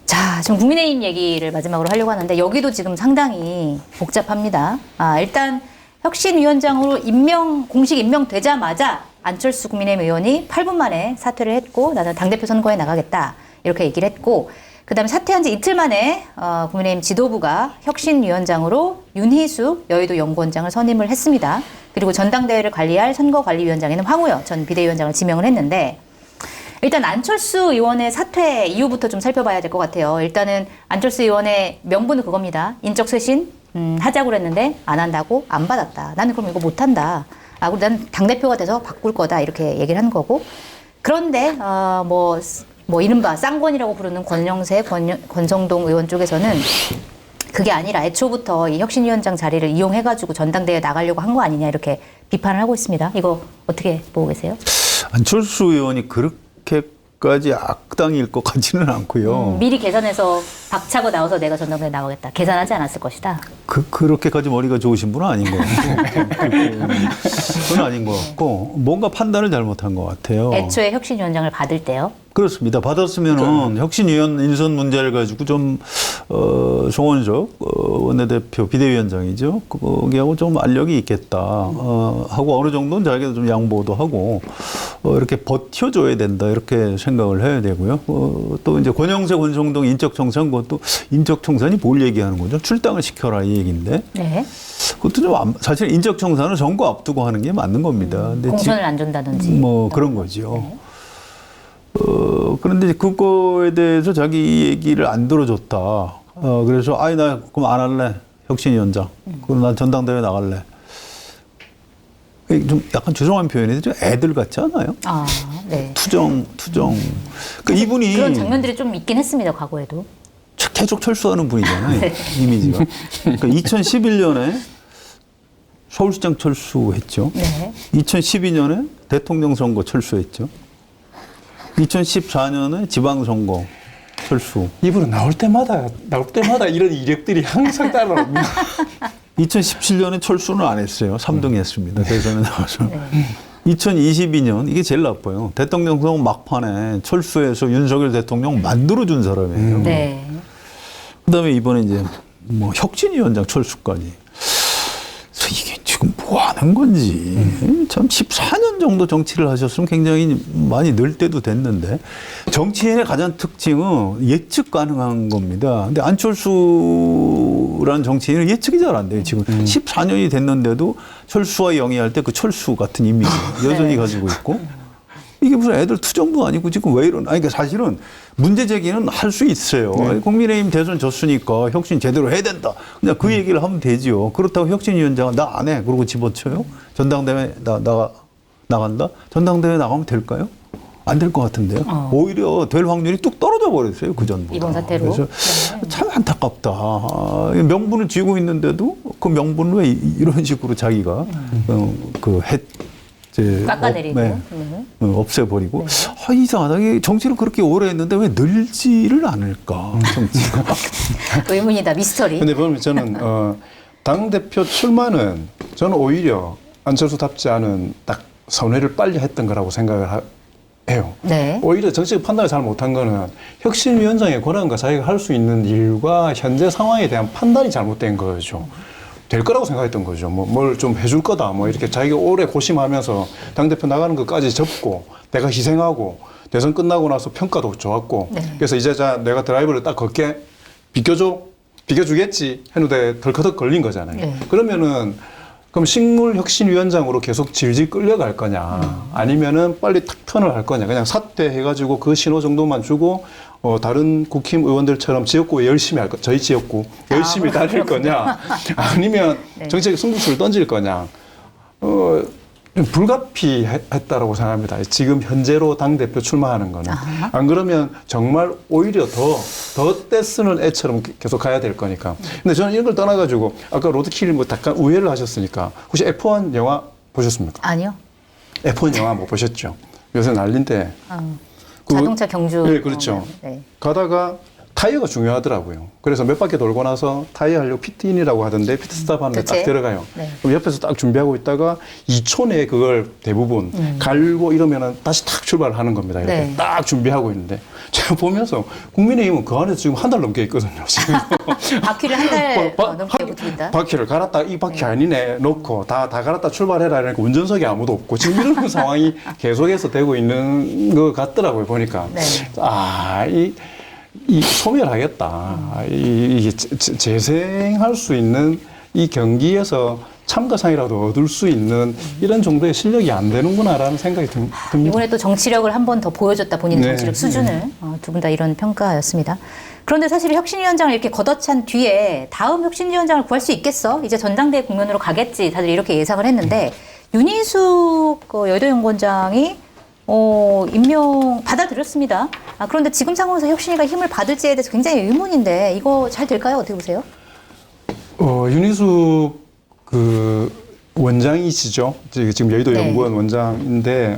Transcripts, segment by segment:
자, 지금 국민의힘 얘기를 마지막으로 하려고 하는데 여기도 지금 상당히 복잡합니다. 일단 혁신위원장으로 공식 임명되자마자 안철수 국민의힘 의원이 8분 만에 사퇴를 했고 나는 당대표 선거에 나가겠다 이렇게 얘기를 했고 그다음에 사퇴한 지 이틀 만에 국민의힘 지도부가 혁신위원장으로 윤희숙 여의도 연구원장을 선임을 했습니다. 그리고 전당대회를 관리할 선거관리위원장에는 황우여 전 비대위원장을 지명을 했는데 일단 안철수 의원의 사퇴 이유부터 좀 살펴봐야 될 것 같아요. 일단은 안철수 의원의 명분은 그겁니다. 인적 쇄신 하자고 그랬는데 안 한다고 안 받았다. 나는 그럼 이거 못 한다. 그리고 난 당대표가 돼서 바꿀 거다. 이렇게 얘기를 한 거고. 그런데 뭐 이른바 쌍권이라고 부르는 권영세, 권성동 의원 쪽에서는 그게 아니라 애초부터 이 혁신위원장 자리를 이용해가지고 전당대회에 나가려고 한 거 아니냐 이렇게 비판을 하고 있습니다. 이거 어떻게 보고 계세요? 안철수 의원이 그렇게까지 악당일 것 같지는 않고요. 미리 계산해서 박차고 나와서 내가 전당대회에 나가겠다. 계산하지 않았을 것이다. 그렇게까지 머리가 좋으신 분은 아닌 것 같고. 그건 아닌 것 같고 뭔가 판단을 잘못한 것 같아요. 애초에 혁신위원장을 받을 때요? 그렇습니다. 받았으면은 혁신위원 인선 문제를 가지고 좀 송원석 원내대표 비대위원장이죠. 거기하고 좀 알력이 있겠다 하고 어느 정도는 자기가 좀 양보도 하고 이렇게 버텨줘야 된다 이렇게 생각을 해야 되고요. 또 이제 권영세, 권성동 인적청산 그것도 인적청산이 뭘 얘기하는 거죠? 출당을 시켜라 이 얘기인데. 네. 그것도 좀 사실 인적청산은 선거 앞두고 하는 게 맞는 겁니다. 근데 공천을 안 준다든지. 뭐 그런 거죠. 네. 그런데 그거에 대해서 자기 얘기를 안 들어줬다. 그래서 나 그럼 안 할래. 혁신위원장. 그럼 난 전당대회 나갈래. 좀 약간 죄송한 표현인데 좀 애들 같지 않아요? 네. 투정. 그러니까 이분이 그런 장면들이 좀 있긴 했습니다. 과거에도. 계속 철수하는 분이잖아요. 네. 이미지가. 그러니까 2011년에 서울시장 철수했죠. 네. 2012년에 대통령 선거 철수했죠. 2014년에 지방선거 철수. 이분은 나올 때마다 이런 이력들이 항상 따라옵니다. 2017년에 철수는 안 했어요. 3등 했습니다. 대선에 나와서. 2022년 이게 제일 나빠요. 대통령 선거 막판에 철수해서 윤석열 대통령 만들어준 사람이에요. 네. 그다음에 이번에 이제 뭐 혁신위원장 철수까지. 그래서 이게 지금 뭐 하는 건지. 참 14년 정도 정치를 하셨으면 굉장히 많이 늘 때도 됐는데 정치인의 가장 특징은 예측 가능한 겁니다. 근데 안철수라는 정치인은 예측이 잘 안 돼요. 지금 14년이 됐는데도 철수와 영위할 때 그 철수 같은 이미지 여전히 가지고 있고 이게 무슨 애들 투정도 아니고 지금 왜 이런 그러니까 사실은 문제 제기는 할 수 있어요. 국민의힘 대선 졌으니까 혁신 제대로 해야 된다. 그냥 그 얘기를 하면 되지요. 그렇다고 혁신위원장은 나 안 해. 그러고 집어쳐요. 전당대회 나간다? 전당대회 나가면 될까요? 안 될 것 같은데요. 오히려 될 확률이 뚝 떨어져 버렸어요. 그 전보다. 이번 사태로. 그래서 참 안타깝다. 명분을 쥐고 있는데도 그 명분을 왜 이런 식으로 자기가 깎아내리고. 없애버리고. 이상하다. 정치를 그렇게 오래 했는데 왜 늘지를 않을까, 정치가. 의문이다. 미스터리. 근데 보면 저는 당대표 출마는 저는 오히려 안철수답지 않은 딱 선회를 빨리 했던 거라고 생각을 해요. 네. 오히려 정치적 판단을 잘 못한 거는 혁신위원장의 권한과 자기가 할 수 있는 일과 현재 상황에 대한 판단이 잘못된 거죠. 될 거라고 생각했던 거죠. 뭘 좀 해줄 거다. 이렇게 자기가 오래 고심하면서 당대표 나가는 것까지 접고 내가 희생하고 대선 끝나고 나서 평가도 좋았고 그래서 이제 내가 드라이브를 딱 걸게 비켜주겠지 했는데 덜커덕 걸린 거잖아요. 그러면은 그럼 식물혁신위원장으로 계속 질질 끌려갈 거냐 아니면은 빨리 탁 편을 할 거냐 그냥 사퇴해가지고 그 신호 정도만 주고 다른 국힘 의원들처럼 지역구에 열심히 할 거, 저희 지역구 열심히 다닐 거냐 아니면 정책 승부수를 던질 거냐 불가피했다라고 생각합니다. 지금 현재로 당대표 출마하는 거는. 안 그러면 정말 오히려 더 떼쓰는 애처럼 계속 가야 될 거니까. 근데 저는 이런 걸 떠나가지고 아까 로드킬 잠깐 우회를 하셨으니까 혹시 F1 영화 보셨습니까? 아니요. F1 영화 못 보셨죠? 요새 난린데. 자동차 경주. 네, 그렇죠. 가다가 타이어가 중요하더라고요. 그래서 몇 바퀴 돌고 나서 타이어 하려고 피트인이라고 하던데 피트스탑 하는 데 딱 그치? 들어가요. 네. 그럼 옆에서 딱 준비하고 있다가 2초 내에 그걸 대부분 갈고 이러면은 다시 탁 출발을 하는 겁니다. 이렇게 네. 딱 준비하고 있는데 제가 보면서 국민의힘은 그 안에서 지금 한 달 넘게 있거든요. 지금. 바퀴를 한 달 바- 넘게 붙인다. 바퀴를 갈았다 이 바퀴 아니네 놓고 다 갈았다 출발해라 이러니까 운전석에 아무도 없고 지금 이런 상황이 계속해서 되고 있는 것 같더라고요 보니까. 네. 이 소멸하겠다. 이게 재생할 수 있는 이 경기에서 참가상이라도 얻을 수 있는 이런 정도의 실력이 안 되는구나라는 생각이 듭니다. 이번에 또 정치력을 한 번 더 보여줬다, 본인의 네. 정치력 수준을. 두 분 다 이런 평가였습니다. 그런데 사실 혁신위원장을 이렇게 걷어찬 뒤에 다음 혁신위원장을 구할 수 있겠어? 이제 전당대회 국면으로 가겠지. 다들 이렇게 예상을 했는데 윤희숙 여의도연구원장이 임명 받아들였습니다. 그런데 지금 상황에서 혁신위가 힘을 받을지에 대해서 굉장히 의문인데 이거 잘 될까요? 어떻게 보세요? 윤희숙 그 원장이시죠. 지금 여의도 네. 연구원 원장인데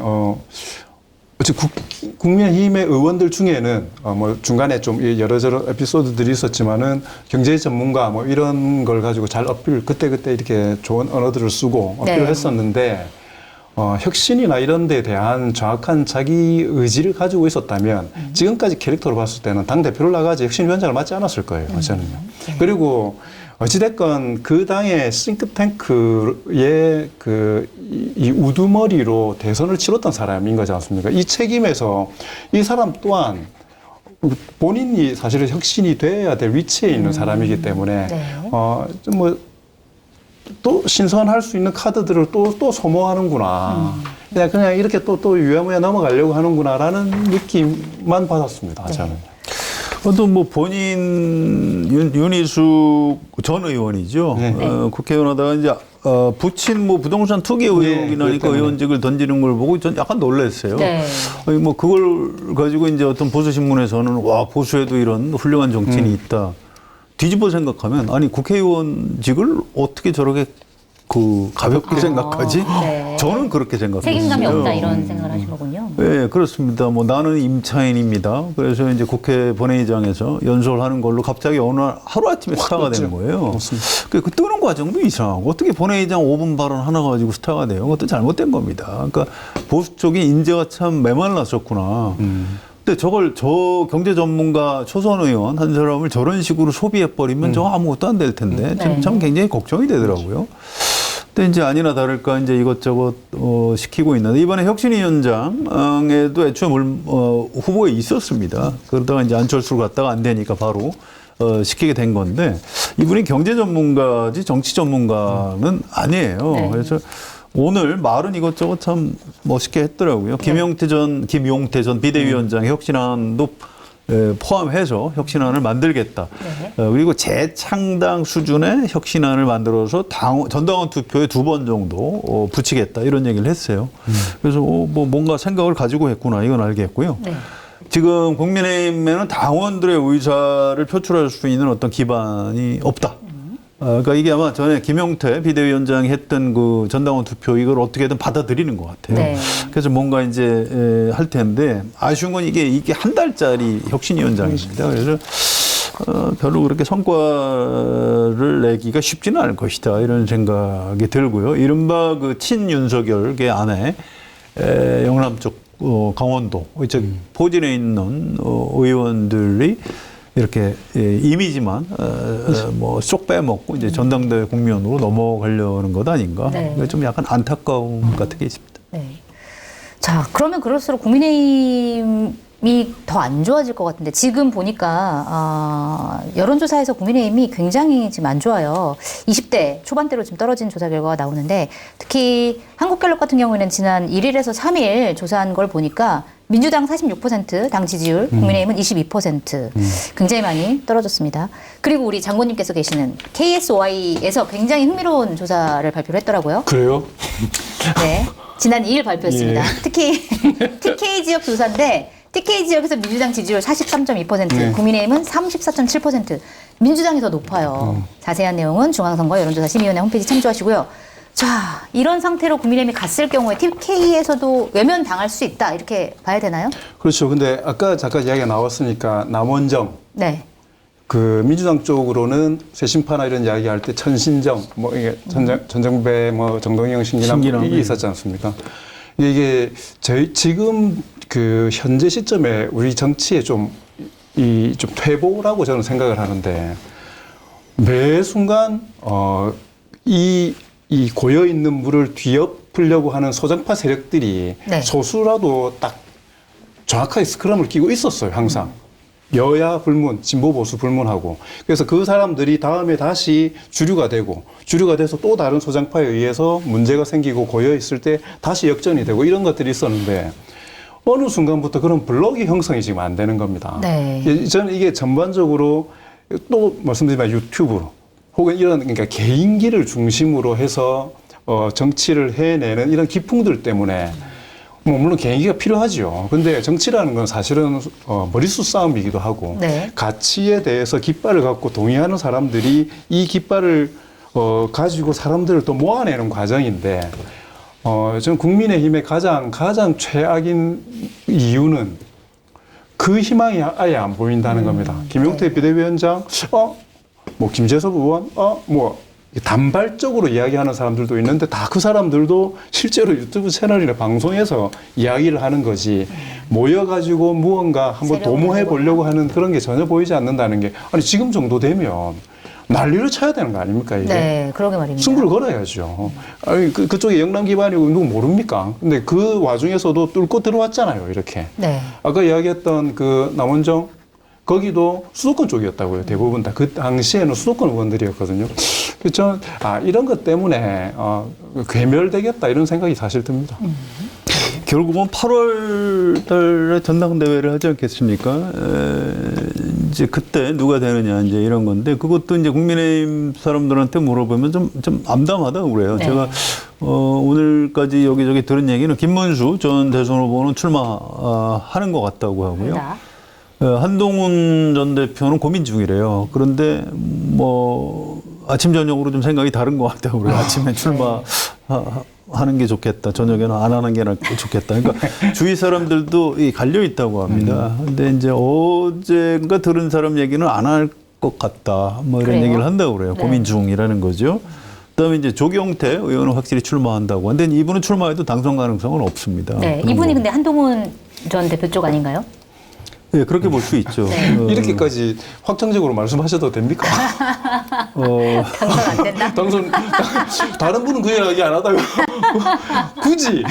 국민의힘의 의원들 중에는 뭐 중간에 좀 여러저러 에피소드들이 있었지만은 경제 전문가 뭐 이런 걸 가지고 잘 어필 그때 이렇게 좋은 언어들을 쓰고 어필을 네. 했었는데 혁신이나 이런 데에 대한 정확한 자기 의지를 가지고 있었다면 지금까지 캐릭터로 봤을 때는 당대표를 나가지 혁신위원장을 맡지 않았을 거예요. 저는요. 네. 그리고 어찌됐건 그 당의 싱크탱크의 이 우두머리로 대선을 치렀던 사람인 거지 않습니까? 이 책임에서 이 사람 또한 본인이 사실은 혁신이 돼야 될 위치에 있는 사람이기 때문에 네. 또 신선할 수 있는 카드들을 또 소모하는구나. 그냥 이렇게 또 유야무야 넘어가려고 하는구나라는 느낌만 받았습니다. 저는. 또 뭐 본인 윤희숙 전 의원이죠. 네. 국회의원 하다가 이제 부친 뭐 부동산 투기 의혹이 네, 나니까 그것 의원직을 던지는 걸 보고 전 약간 놀랐어요. 네. 아니 뭐 그걸 가지고 이제 어떤 보수 신문에서는 와 보수에도 이런 훌륭한 정치인이 있다. 뒤집어 생각하면 아니 국회의원직을 어떻게 저렇게 가볍게 생각하지? 네. 저는 그렇게 생각해요. 책임감이 없다 이런 생각을 하신 거군요. 네, 그렇습니다. 뭐 나는 임차인입니다. 그래서 이제 국회 본회의장에서 연설하는 걸로 갑자기 어느 날 하루아침에 스타가 되는 거예요. 맞습니다. 그 뜨는 과정도 이상하고 어떻게 본회의장 5분 발언 하나 가지고 스타가 돼요? 그것도 잘못된 겁니다. 그러니까 보수 쪽이 인재가 참 메말랐었구나. 근데 저 경제 전문가 초선 의원 한 사람을 저런 식으로 소비해버리면 저거 아무것도 안 될 텐데 네. 참 굉장히 걱정이 되더라고요. 근데 이제 아니나 다를까 이제 이것저것 시키고 있는데 이번에 혁신위원장에도 애초에 후보에 있었습니다. 그러다가 이제 안철수를 갔다가 안 되니까 바로 시키게 된 건데 이분이 경제 전문가지 정치 전문가는 아니에요. 네. 그래서 오늘 말은 이것저것 참 멋있게 했더라고요. 김용태 전 비대위원장 혁신안도 포함해서 혁신안을 만들겠다. 네. 그리고 재창당 수준의 혁신안을 만들어서 전당원 투표에 2번 정도 붙이겠다 이런 얘기를 했어요. 그래서 뭐 뭔가 생각을 가지고 했구나 이건 알겠고요. 네. 지금 국민의힘에는 당원들의 의사를 표출할 수 있는 어떤 기반이 없다. 그러니까 이게 아마 전에 김용태 비대위원장이 했던 그 전당원 투표 이걸 어떻게든 받아들이는 것 같아요. 네. 그래서 뭔가 이제 할 텐데 아쉬운 건 이게 한 달짜리 혁신위원장입니다. 그래서 별로 그렇게 성과를 내기가 쉽지는 않을 것이다 이런 생각이 들고요. 이른바 그 친윤석열의 아내 영남 쪽 강원도 이쪽 포진에 있는 의원들이 이렇게 이미지만 뭐 쏙 빼먹고 이제 전당대회 국면으로 넘어가려는 것 아닌가? 네. 좀 약간 안타까움 같은 게 있습니다. 네. 자, 그러면 그럴수록 국민의힘이 더 안 좋아질 것 같은데 지금 보니까 여론조사에서 국민의힘이 굉장히 지금 안 좋아요. 20대 초반대로 지금 떨어진 조사 결과가 나오는데 특히 한국갤럽 같은 경우에는 지난 1일에서 3일 조사한 걸 보니까 민주당 46% 당 지지율, 국민의힘은 22% 굉장히 많이 떨어졌습니다. 그리고 우리 장관님께서 계시는 KSY에서 굉장히 흥미로운 조사를 발표를 했더라고요. 그래요? 네, 지난 2일 발표했습니다. 예. 특히 TK 지역 조사인데 TK 지역에서 민주당 지지율 43.2%, 네. 국민의힘은 34.7%, 민주당이 더 높아요. 자세한 내용은 중앙선거 여론조사 심의위원회 홈페이지 참조하시고요. 자, 이런 상태로 국민의힘이 갔을 경우에 TK에서도 외면 당할 수 있다 이렇게 봐야 되나요? 그렇죠. 근데 아까 잠깐 이야기가 나왔으니까 남원정 네. 그 민주당 쪽으로는 쇄신파나 이런 이야기할 때 천신정, 뭐 이게 전정배, 뭐 정동영 신기남 이게 있었지 않습니까? 이게 지금 그 현재 시점에 우리 정치에 좀 퇴보라고 저는 생각을 하는데 매 순간 이 고여 있는 물을 뒤엎으려고 하는 소장파 세력들이 네. 소수라도 딱 정확하게 스크럼을 끼고 있었어요, 항상. 여야 불문, 진보 보수 불문하고. 그래서 그 사람들이 다음에 다시 주류가 돼서 또 다른 소장파에 의해서 문제가 생기고 고여 있을 때 다시 역전이 되고 이런 것들이 있었는데 어느 순간부터 그런 블록이 형성이 지금 안 되는 겁니다. 네. 저는 이게 전반적으로 또 말씀드리면 유튜브 혹은 이런 그러니까 개인기를 중심으로 해서 정치를 해내는 이런 기풍들 때문에 뭐 물론 개인기가 필요하죠. 근데 정치라는 건 사실은 머릿수 싸움이기도 하고 네. 가치에 대해서 깃발을 갖고 동의하는 사람들이 이 깃발을 가지고 사람들을 또 모아내는 과정인데 저는 국민의힘의 가장 최악인 이유는 그 희망이 아예 안 보인다는 겁니다. 김용태 비대위원장, 뭐 김재섭 의원, 뭐 단발적으로 이야기하는 사람들도 있는데 다 그 사람들도 실제로 유튜브 채널이나 방송에서 이야기를 하는 거지 모여가지고 무언가 한번 도모해 보려고 하는 그런 게 전혀 보이지 않는다는 게 아니 지금 정도 되면 난리를 쳐야 되는 거 아닙니까 이게? 네, 그러게 말입니다. 승부를 걸어야죠. 아니 그쪽에 영남 기반이고 누구 모릅니까? 근데 그 와중에서도 뚫고 들어왔잖아요 이렇게. 네. 아까 이야기했던 그 남원정 거기도 수도권 쪽이었다고요. 대부분 다 그 당시에는 수도권 의원들이었거든요. 그래서 저는 이런 것 때문에 괴멸되겠다 이런 생각이 사실 듭니다. 결국은 8월 달에 전당대회를 하지 않겠습니까? 이제 그때 누가 되느냐 이제 이런 건데 그것도 이제 국민의힘 사람들한테 물어보면 좀 암담하다고 그래요. 네. 제가 오늘까지 여기저기 들은 얘기는 김문수 전 대선 후보는 출마하는 것 같다고 하고요. 한동훈 전 대표는 고민 중이래요. 그런데 뭐 아침 저녁으로 좀 생각이 다른 것 같다고 그래요. 아침에 출마하는 게 좋겠다. 저녁에는 안 하는 게 좋겠다. 그러니까 주위 사람들도 갈려 있다고 합니다. 근데 이제 어젠가 들은 사람 얘기는 안 할 것 같다. 뭐 이런 그래요? 얘기를 한다고 그래요. 네. 고민 중이라는 거죠. 그다음에 이제 조경태 의원은 확실히 출마한다고. 근데 이분은 출마해도 당선 가능성은 없습니다. 네, 이분이 근데 한동훈 전 대표 쪽 아닌가요? 네, 그렇게 볼 수 있죠. 이렇게까지 확정적으로 말씀하셔도 됩니까? 당선 안 된다? 다른 분은 그 이야기 안 하다가 굳이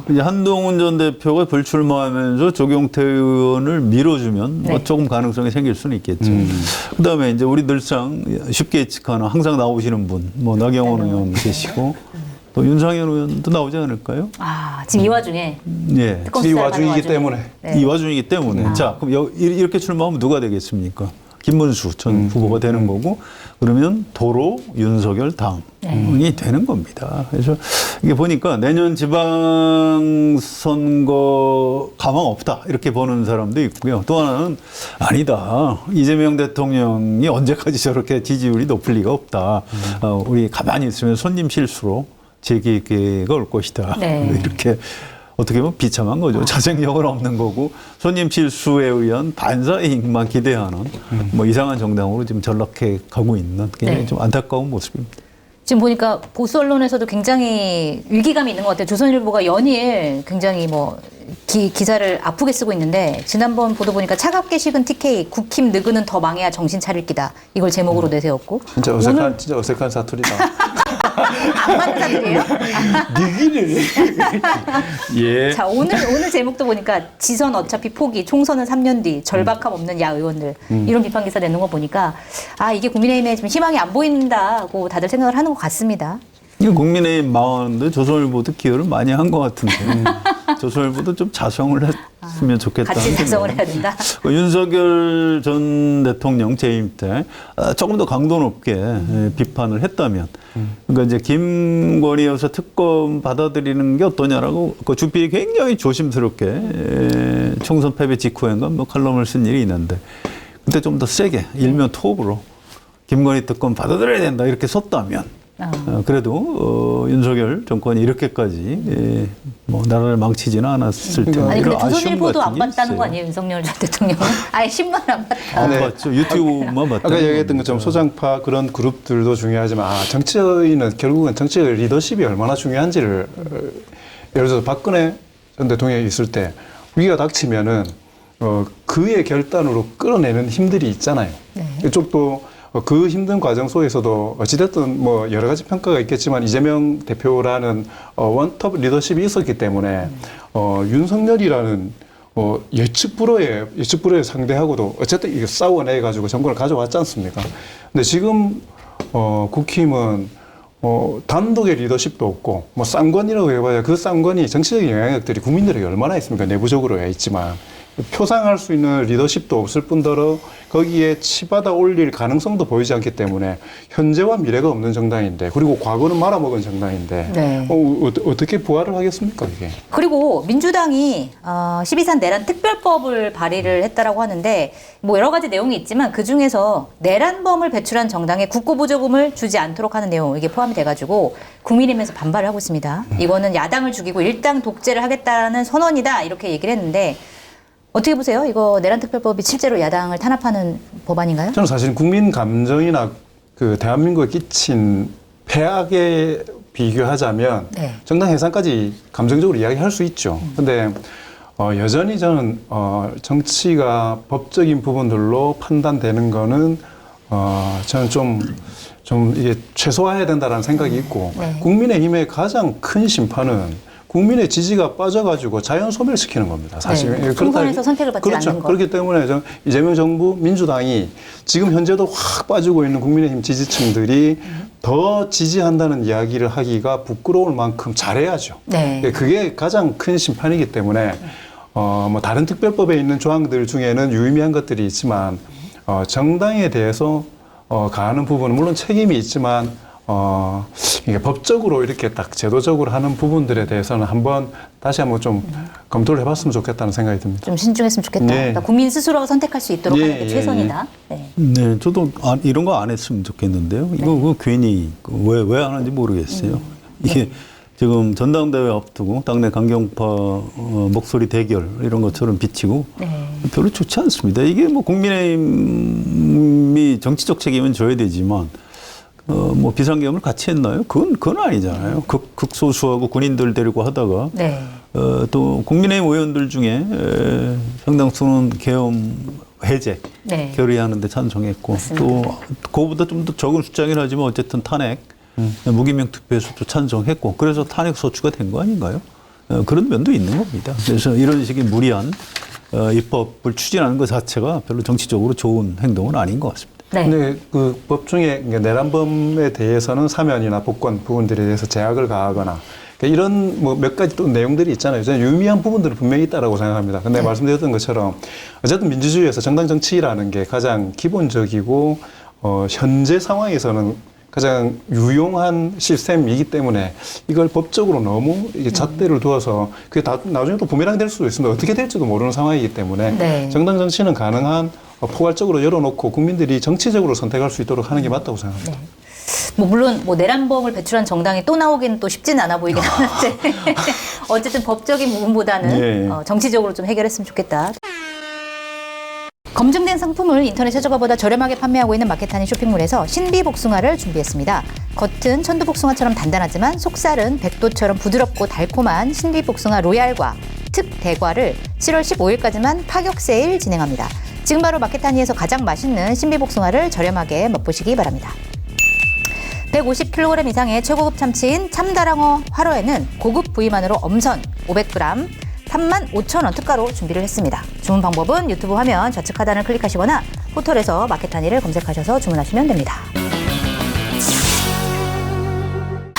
이제 한동훈 전 대표가 불출마하면서 조경태 의원을 밀어주면 네. 뭐 조금 가능성이 생길 수는 있겠죠. 그다음에 이제 우리 늘상 쉽게 예측하는 항상 나오시는 분, 뭐 나경원 의원 계시고 또 윤상현 의원도 나오지 않을까요? 지금 이 와중에 예. 특검 이 수사를 와중이기 하는 와중에. 때문에. 네. 이 와중이기 때문에. 자, 그럼 이렇게 출마하면 누가 되겠습니까? 김문수 전 후보가 되는 거고, 그러면 도로 윤석열 당이 되는 겁니다. 그래서 이게 보니까 내년 지방선거 가망 없다. 이렇게 보는 사람도 있고요. 또 하나는 아니다. 이재명 대통령이 언제까지 저렇게 지지율이 높을 리가 없다. 우리 가만히 있으면 손님 실수로 재기회가 올 것이다. 네. 이렇게 어떻게 보면 비참한 거죠. 자생력은 없는 거고 손님 실수에 의한 반사 이익만 기대하는 뭐 이상한 정당으로 지금 전락해 가고 있는 굉장히 네. 좀 안타까운 모습입니다. 지금 보니까 보수 언론에서도 굉장히 위기감이 있는 것 같아요. 조선일보가 연일 굉장히 뭐 기사를 아프게 쓰고 있는데 지난번 보도 보니까 차갑게 식은 TK 국힘 느그는 더 망해야 정신 차릴 기다 이걸 제목으로 내세웠고 진짜 어색한 사투리다. 안 맞는 사람들이에요? 니기를 예. 자 오늘 제목도 보니까 지선 어차피 포기 총선은 3년 뒤 절박함 없는 야 의원들 이런 비판 기사 내는 거 보니까 이게 국민의힘에 지금 희망이 안 보인다고 다들 생각을 하는 것 같습니다. 이거 국민의힘 망하는데 조선일보도 기여를 많이 한 것 같은데 조선일보도 좀 자성을 했으면 좋겠다. 같이 자성을 해야 된다. 윤석열 전 대통령 재임 때 조금 더 강도 높게 비판을 했다면 그러니까 이제 김건희 여사 특검 받아들이는 게 어떠냐라고 그 주필이 굉장히 조심스럽게 총선 패배 직후인가 뭐 칼럼을 쓴 일이 있는데 그때 좀 더 세게 일면 톱으로 김건희 특검 받아들여야 된다 이렇게 썼다면 그래도 윤석열 정권이 이렇게까지 뭐 나라를 망치지는 않았을 텐데. 아니 근데 이런 아쉬움 조선일보도 같은 안 게 봤다는 있어요. 거 아니에요, 윤석열 전 대통령은? 아예 신문을 안 봤다. 안 봤죠. 유튜브만 봤다. 아까 얘기했던 것처럼 소장파 그런 그룹들도 중요하지만 정치인은 결국은 정치의 리더십이 얼마나 중요한지를 예를 들어서 박근혜 전 대통령이 있을 때 위기가 닥치면은 그의 결단으로 끌어내는 힘들이 있잖아요. 네. 이쪽도 그 힘든 과정 속에서도 어찌됐든 뭐 여러 가지 평가가 있겠지만 이재명 대표라는 원톱 리더십이 있었기 때문에 윤석열이라는 예측 불허의 상대하고도 어쨌든 이게 싸워내 가지고 정권을 가져왔지 않습니까? 근데 지금 국힘은 단독의 리더십도 없고 뭐 쌍권이라고 해봐야 그 쌍권이 정치적인 영향력들이 국민들에게 얼마나 있습니까? 내부적으로야 있지만 표상할 수 있는 리더십도 없을 뿐더러 거기에 치받아 올릴 가능성도 보이지 않기 때문에 현재와 미래가 없는 정당인데 그리고 과거는 말아먹은 정당인데 네. 어떻게 부활을 하겠습니까 이게? 그리고 민주당이 12.3 내란 특별법을 발의를 했다라고 하는데 뭐 여러 가지 내용이 있지만 그 중에서 내란범을 배출한 정당에 국고보조금을 주지 않도록 하는 내용 이게 포함이 돼가지고 국민의힘에서 반발을 하고 있습니다. 이거는 야당을 죽이고 일당 독재를 하겠다는 선언이다 이렇게 얘기를 했는데 어떻게 보세요? 이거 내란특별법이 실제로 야당을 탄압하는 법안인가요? 저는 사실 국민 감정이나 그 대한민국에 끼친 폐악에 비교하자면 네. 정당 해산까지 감정적으로 이야기할 수 있죠. 근데 여전히 저는 정치가 법적인 부분들로 판단되는 거는 저는 좀 이게 최소화해야 된다라는 생각이 있고 네. 국민의힘의 가장 큰 심판은 국민의 지지가 빠져가지고 자연 소멸시키는 겁니다. 사실 네. 총선에서 선택을 받지 그렇죠. 않는 것. 그렇기 때문에 이재명 정부 민주당이 지금 현재도 확 빠지고 있는 국민의힘 지지층들이 더 지지한다는 이야기를 하기가 부끄러울 만큼 잘해야죠. 네. 그게 가장 큰 심판이기 때문에 뭐 다른 특별법에 있는 조항들 중에는 유의미한 것들이 있지만 정당에 대해서 가하는 부분은 물론 책임이 있지만 이게 법적으로 이렇게 딱 제도적으로 하는 부분들에 대해서는 다시 한번 좀 검토를 해봤으면 좋겠다는 생각이 듭니다. 좀 신중했으면 좋겠다. 네. 그러니까 국민 스스로가 선택할 수 있도록 하는 게 예, 최선이다. 네. 네, 저도 이런 거 안 했으면 좋겠는데요. 이거 괜히 왜 안 하는지 모르겠어요. 이게 지금 전당대회 앞두고 당내 강경파 목소리 대결 이런 것처럼 비치고 네. 별로 좋지 않습니다. 이게 뭐 국민의힘이 정치적 책임은 져야 되지만 뭐 비상계엄을 같이 했나요? 그건 아니잖아요. 극소수하고 군인들 데리고 하다가 네. 또 국민의힘 의원들 중에 상당수는 계엄 해제 네. 결의하는데 찬성했고 맞습니다. 또 그거보다 좀 더 적은 숫자긴 하지만 어쨌든 탄핵 무기명 투표에서도 찬성했고 그래서 탄핵 소추가 된 거 아닌가요? 그런 면도 있는 겁니다. 그래서 이런 식의 무리한 입법을 추진하는 것 자체가 별로 정치적으로 좋은 행동은 아닌 것 같습니다. 네. 근데 그 법 중에 내란범에 대해서는 사면이나 복권 부분들에 대해서 제약을 가하거나 그러니까 이런 뭐 몇 가지 또 내용들이 있잖아요. 저는 유의미한 부분들은 분명히 있다라고 생각합니다. 근데 말씀드렸던 것처럼 어쨌든 민주주의에서 정당 정치라는 게 가장 기본적이고 현재 상황에서는 가장 유용한 시스템이기 때문에 이걸 법적으로 너무 이게 잣대를 두어서 그게 나중에 또 부메랑이 될 수도 있습니다. 어떻게 될지도 모르는 상황이기 때문에 네. 정당 정치는 가능한 포괄적으로 열어놓고 국민들이 정치적으로 선택할 수 있도록 하는 게 맞다고 생각합니다. 네. 뭐 물론 뭐 내란범을 배출한 정당이 또 나오기는 또 쉽지는 않아 보이긴 하는데 어쨌든 법적인 부분보다는 네. 정치적으로 좀 해결했으면 좋겠다. 검증된 상품을 인터넷 최저가보다 저렴하게 판매하고 있는 마켓하니 쇼핑몰에서 신비 복숭아를 준비했습니다. 겉은 천도 복숭아처럼 단단하지만 속살은 백도처럼 부드럽고 달콤한 신비 복숭아 로얄과 특 대과를 7월 15일까지만 파격 세일 진행합니다. 지금 바로 마켓하니에서 가장 맛있는 신비 복숭아를 저렴하게 맛보시기 바랍니다. 150kg 이상의 최고급 참치인 참다랑어 화로에는 고급 부위만으로 엄선 500g 35,000원 특가로 준비를 했습니다. 주문 방법은 유튜브 화면 좌측 하단을 클릭하시거나 포털에서 마켓하니를 검색하셔서 주문하시면 됩니다.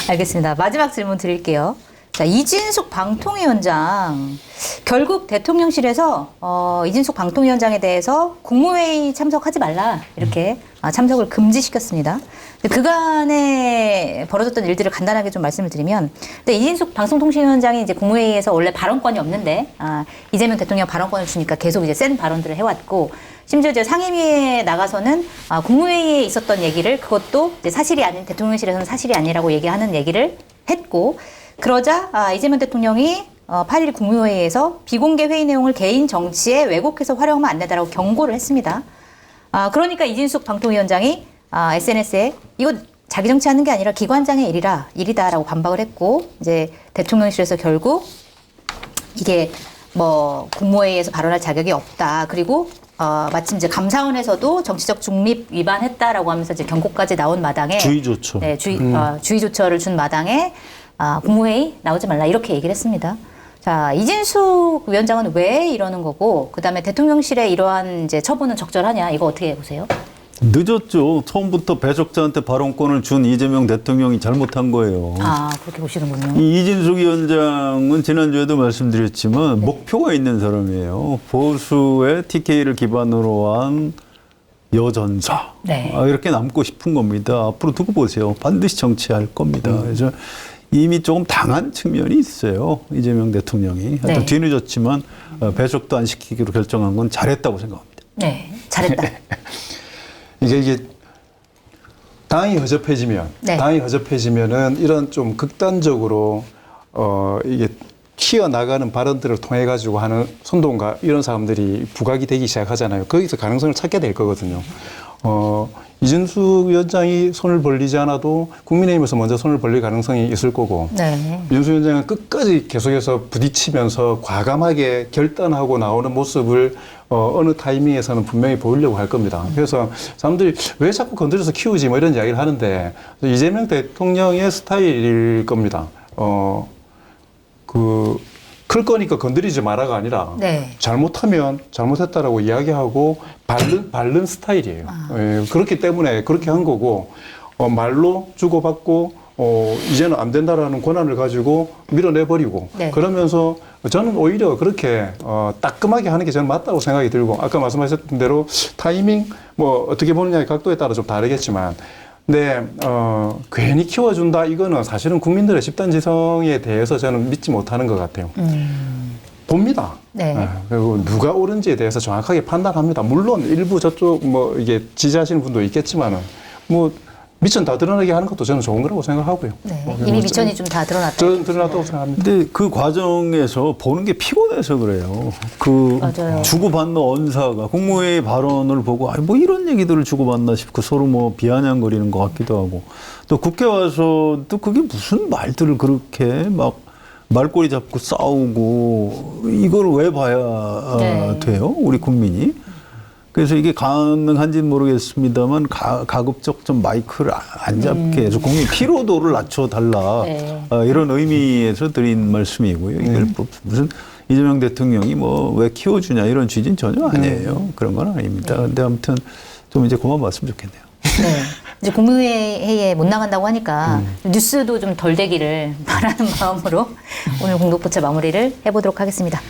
알겠습니다. 마지막 질문 드릴게요. 자, 이진숙 방통위원장. 결국 대통령실에서 이진숙 방통위원장에 대해서 국무회의 참석하지 말라 이렇게 참석을 금지시켰습니다. 그간에 벌어졌던 일들을 간단하게 좀 말씀을 드리면, 근데 이진숙 방송통신위원장이 이제 국무회의에서 원래 발언권이 없는데 이재명 대통령 발언권을 주니까 계속 이제 센 발언들을 해왔고, 심지어 이제 상임위에 나가서는 국무회의에 있었던 얘기를 그것도 이제 사실이 아닌 대통령실에서는 사실이 아니라고 얘기하는 얘기를 했고 그러자 이재명 대통령이 8일 국무회의에서 비공개 회의 내용을 개인 정치에 왜곡해서 활용하면 안 된다라고 경고를 했습니다. 그러니까 이진숙 방통위원장이 SNS에 이거 자기 정치하는 게 아니라 기관장의 일이다라고 반박을 했고 이제 대통령실에서 결국 이게 뭐 국무회의에서 발언할 자격이 없다. 그리고 마침 이제 감사원에서도 정치적 중립 위반했다라고 하면서 이제 경고까지 나온 마당에 주의 조처. 네, 주의 조처를 준 마당에 국무회의 나오지 말라 이렇게 얘기를 했습니다. 자, 이진숙 위원장은 왜 이러는 거고, 그 다음에 대통령실의 이러한 이제 처분은 적절하냐, 이거 어떻게 보세요? 늦었죠. 처음부터 배석자한테 발언권을 준 이재명 대통령이 잘못한 거예요. 그렇게 보시는군요. 이 이진숙 위원장은 지난주에도 말씀드렸지만 목표가 있는 사람이에요. 보수의 TK를 기반으로 한 여전사. 네. 이렇게 남고 싶은 겁니다. 앞으로 두고 보세요. 반드시 정치할 겁니다. 그래서 이미 조금 당한 측면이 있어요. 이재명 대통령이. 하여튼 네. 뒤늦었지만 배석도 안 시키기로 결정한 건 잘했다고 생각합니다. 네, 잘했다. 이게 당이 허접해지면, 네. 당이 허접해지면은 이런 좀 극단적으로 이게 튀어나가는 발언들을 통해 가지고 하는 선동가 이런 사람들이 부각이 되기 시작하잖아요. 거기서 가능성을 찾게 될 거거든요. 이준숙 위원장이 손을 벌리지 않아도 국민의힘에서 먼저 손을 벌릴 가능성이 있을 거고, 네. 이준숙 위원장은 끝까지 계속해서 부딪히면서 과감하게 결단하고 나오는 모습을 어느 타이밍에서는 분명히 보이려고 할 겁니다. 그래서 사람들이 왜 자꾸 건드려서 키우지 뭐 이런 이야기를 하는데 이재명 대통령의 스타일일 겁니다. 클 거니까 건드리지 마라가 아니라 네. 잘못하면 잘못했다라고 이야기하고 바른 스타일이에요. 예, 그렇기 때문에 그렇게 한 거고 말로 주고받고 이제는 안 된다라는 권한을 가지고 밀어내버리고 네. 그러면서 저는 오히려 그렇게 따끔하게 하는 게 저는 맞다고 생각이 들고 아까 말씀하셨던 대로 타이밍 뭐 어떻게 보느냐의 각도에 따라 좀 다르겠지만 근데 괜히 키워준다 이거는 사실은 국민들의 집단지성에 대해서 저는 믿지 못하는 것 같아요. 봅니다. 네. 그리고 누가 옳은지에 대해서 정확하게 판단합니다. 물론 일부 저쪽 뭐 이게 지지하시는 분도 있겠지만은 뭐 미천 다 드러나게 하는 것도 저는 좋은 거라고 생각하고요. 네. 이미 미천이 좀 다 드러났다. 저는 드러났다고 생각합니다. 근데 그 과정에서 보는 게 피곤해서 그래요. 맞아요. 주고받는 언사가 국무회의 발언을 보고 뭐 이런 얘기들을 주고받나 싶고 서로 뭐 비아냥거리는 것 같기도 하고 또 국회 와서 또 그게 무슨 말들을 그렇게 막 말꼬리 잡고 싸우고 이걸 왜 봐야 네. 돼요? 우리 국민이. 그래서 이게 가능한지는 모르겠습니다만 가급적 좀 마이크를 안 잡게 해서 국민 피로도를 낮춰달라. 네. 이런 의미에서 드린 말씀이고요. 이걸 무슨 이재명 대통령이 뭐 왜 키워주냐 이런 취지는 전혀 아니에요. 그런 건 아닙니다. 근데 아무튼 좀 이제 그만 봤으면 좋겠네요. 네. 이제 국무회의에 못 나간다고 하니까 뉴스도 좀 덜 되기를 바라는 마음으로 오늘 공동포차 마무리를 해보도록 하겠습니다.